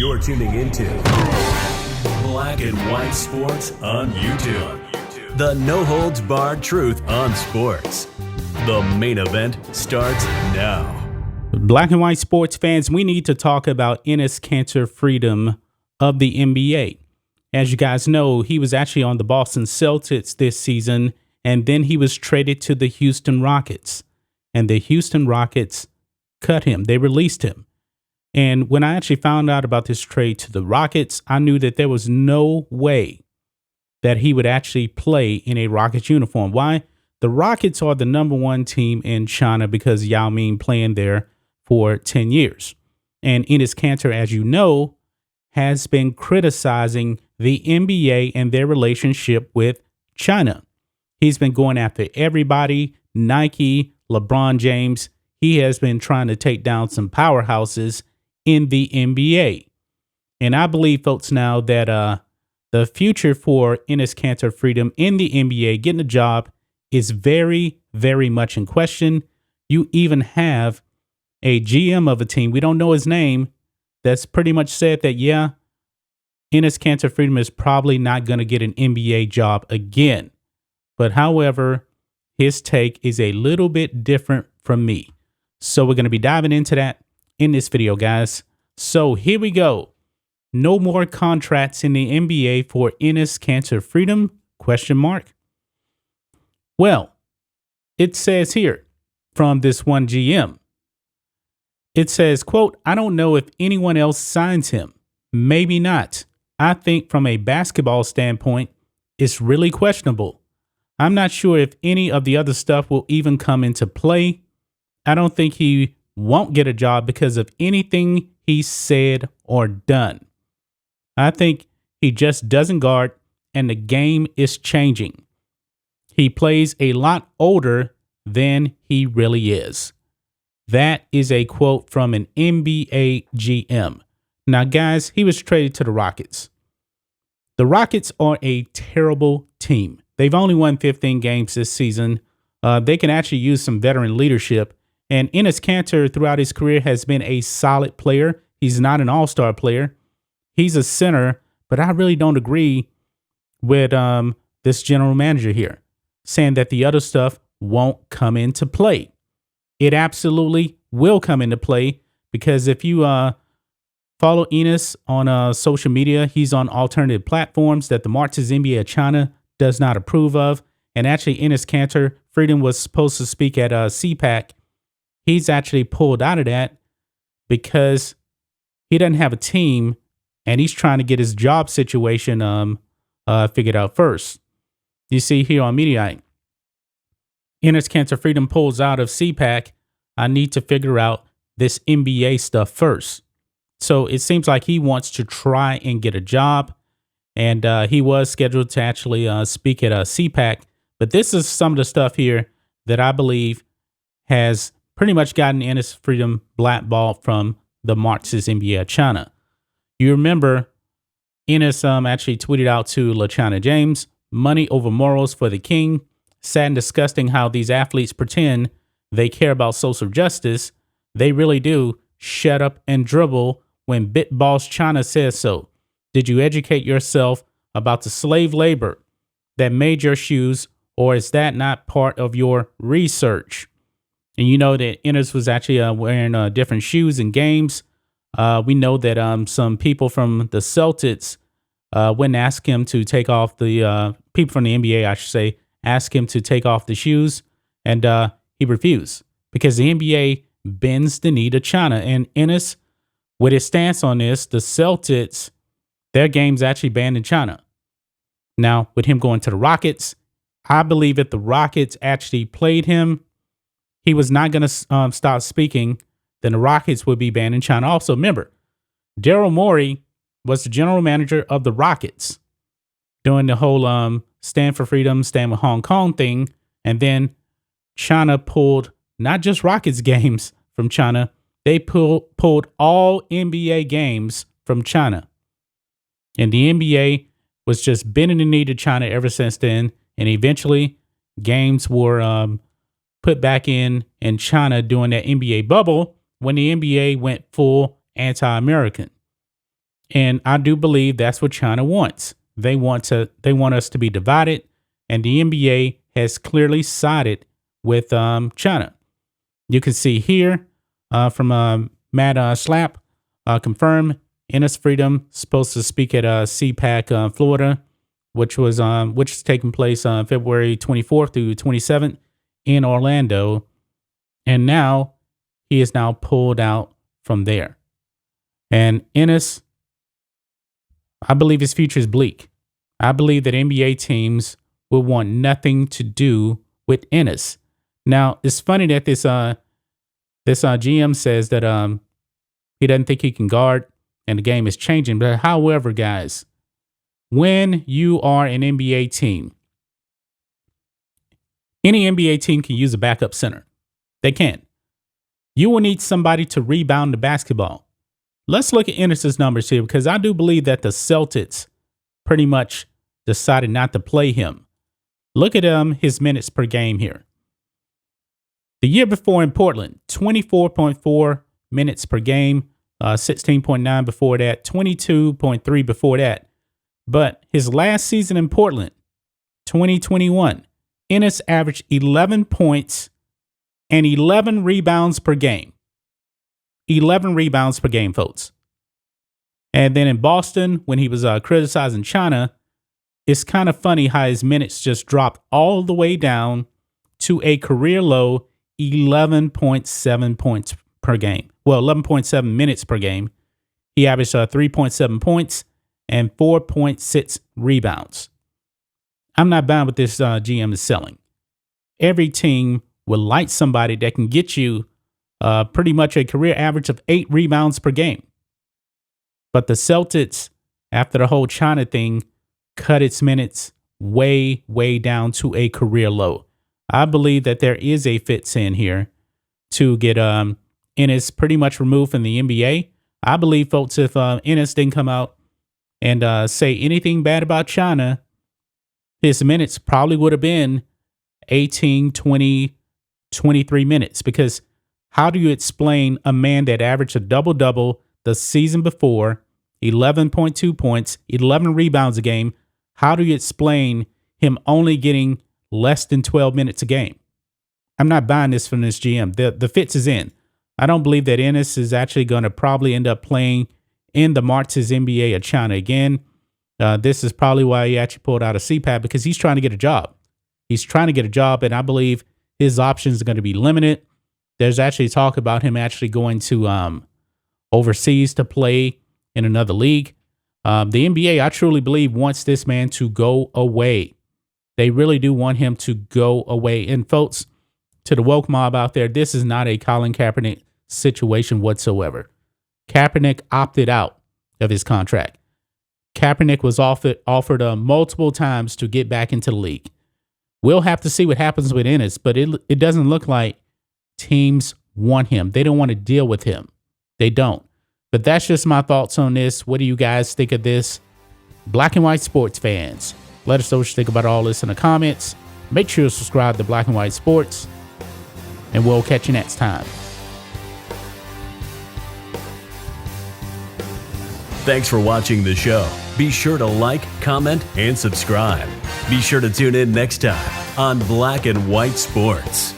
You're tuning into Black and White Sports on YouTube. The no-holds-barred truth on sports. The main event starts now. Black and white sports fans, we need to talk about Enes Freedom of the NBA. As you guys know, he was actually on the Boston Celtics this season, and then he was traded to the Houston Rockets. And the Houston Rockets cut him. They released him. And when I actually found out about this trade to the Rockets, I knew that there was no way that he would actually play in a Rockets uniform. Why? The Rockets are the number one team in China because Yao Ming playing there for 10 years. And Enes Kanter, as you know, has been criticizing the NBA and their relationship with China. He's been going after everybody, Nike, LeBron James. He has been trying to take down some powerhouses in the NBA. And I believe, folks, now that the future for Enes Kanter Freedom in the NBA, getting a job, is very, very much in question. You even have a GM of a team, we don't know his name, that's pretty much said that, yeah, Enes Kanter Freedom is probably not going to get an NBA job again. But however, his take is a little bit different from me. So we're going to be diving into that in this video, guys. So here we go. No more contracts in the NBA for Enes Kanter Freedom? Question mark. Well, it says here from this one GM. It says, quote, "I don't know if anyone else signs him. Maybe not. I think from a basketball standpoint, it's really questionable. I'm not sure if any of the other stuff will even come into play. I don't think he won't get a job because of anything he said or done. I think he just doesn't guard and the game is changing. He plays a lot older than he really is." That is a quote from an NBA GM. Now, guys, he was traded to the Rockets. The Rockets are a terrible team. They've only won 15 games this season. They can actually use some veteran leadership. And Enes Kanter, throughout his career, has been a solid player. He's not an all-star player. He's a center, but I really don't agree with this general manager here, saying that the other stuff won't come into play. It absolutely will come into play because if you follow Enes on social media, he's on alternative platforms that the Marxist NBA of China does not approve of. And actually, Enes Kanter Freedom was supposed to speak at CPAC. He's actually pulled out of that because he doesn't have a team and he's trying to get his job situation figured out first. You see here on Mediaite, Enes Kanter Freedom pulls out of CPAC. I need to figure out this NBA stuff first. So it seems like he wants to try and get a job. And he was scheduled to actually speak at CPAC. But this is some of the stuff here that I believe has pretty much gotten Enes Freedom blackballed from the Marxist NBA of China. You remember Enes actually tweeted out to LaChina James, "Money over morals for the king. Sad and disgusting how these athletes pretend they care about social justice. They really do. Shut up and dribble when Bit Boss China says so. Did you educate yourself about the slave labor that made your shoes, or is that not part of your research?" And you know that Enes was actually wearing different shoes in games. We know that some people from the Celtics went and asked him to take off the people from the NBA, I should say, asked him to take off the shoes, and he refused because the NBA bends the knee to China. And Enes, with his stance on this, the Celtics, their game's actually banned in China. Now, with him going to the Rockets, I believe if the Rockets actually played him, he was not going to stop speaking, then the Rockets would be banned in China. Also, remember, Daryl Morey was the general manager of the Rockets during the whole Stand for Freedom, Stand with Hong Kong thing. And then China pulled not just Rockets games from China, they pulled all NBA games from China. And the NBA was just bending the knee to China ever since then. And eventually games were put back in China during that NBA bubble when the NBA went full anti-American. And I do believe that's what China wants. They want us to be divided, and the NBA has clearly sided with China. You can see here from Matt Slap confirmed Enes Freedom supposed to speak at CPAC Florida, which is taking place on February 24th through 27th in Orlando, and now he is now pulled out from there. And Enes, I believe his future is bleak. I believe that NBA teams will want nothing to do with Enes. Now, it's funny that this GM says that he doesn't think he can guard and the game is changing. But however, guys, when you are an NBA team, any NBA team can use a backup center. They can. You will need somebody to rebound the basketball. Let's look at Enes's numbers here, because I do believe that the Celtics pretty much decided not to play him. Look at his minutes per game here. The year before in Portland, 24.4 minutes per game, 16.9 before that, 22.3 before that. But his last season in Portland, 2021, Enes averaged 11 points and 11 rebounds per game. 11 rebounds per game, folks. And then in Boston, when he was criticizing China, it's kind of funny how his minutes just dropped all the way down to a career low 11.7 points per game. Well, 11.7 minutes per game. He averaged 3.7 points and 4.6 rebounds. I'm not buying what this GM is selling. Every team would like somebody that can get you pretty much a career average of 8 rebounds per game. But the Celtics, after the whole China thing, cut its minutes way, way down to a career low. I believe that there is a fix in here to get Enes pretty much removed from the NBA. I believe, folks, if Enes didn't come out and say anything bad about China, his minutes probably would have been 18, 20, 23 minutes. Because how do you explain a man that averaged a double-double the season before, 11.2 points, 11 rebounds a game? How do you explain him only getting less than 12 minutes a game? I'm not buying this from this GM. The fix is in. I don't believe that Enes is actually going to probably end up playing in the Marx's NBA of China again. This is probably why he actually pulled out of CPAC, because he's trying to get a job. He's trying to get a job, and I believe his options are going to be limited. There's actually talk about him actually going to overseas to play in another league. The NBA, I truly believe, wants this man to go away. They really do want him to go away. And folks, to the woke mob out there, this is not a Colin Kaepernick situation whatsoever. Kaepernick opted out of his contract. Kaepernick was offered multiple times to get back into the league. We'll have to see what happens with Enes, but it doesn't look like teams want him. They don't want to deal with him. They don't. But that's just my thoughts on this. What do you guys think of this? Black and White Sports fans, let us know what you think about all this in the comments. Make sure to subscribe to Black and White Sports, and we'll catch you next time. Thanks for watching the show. Be sure to like, comment, and subscribe. Be sure to tune in next time on Black and White Sports.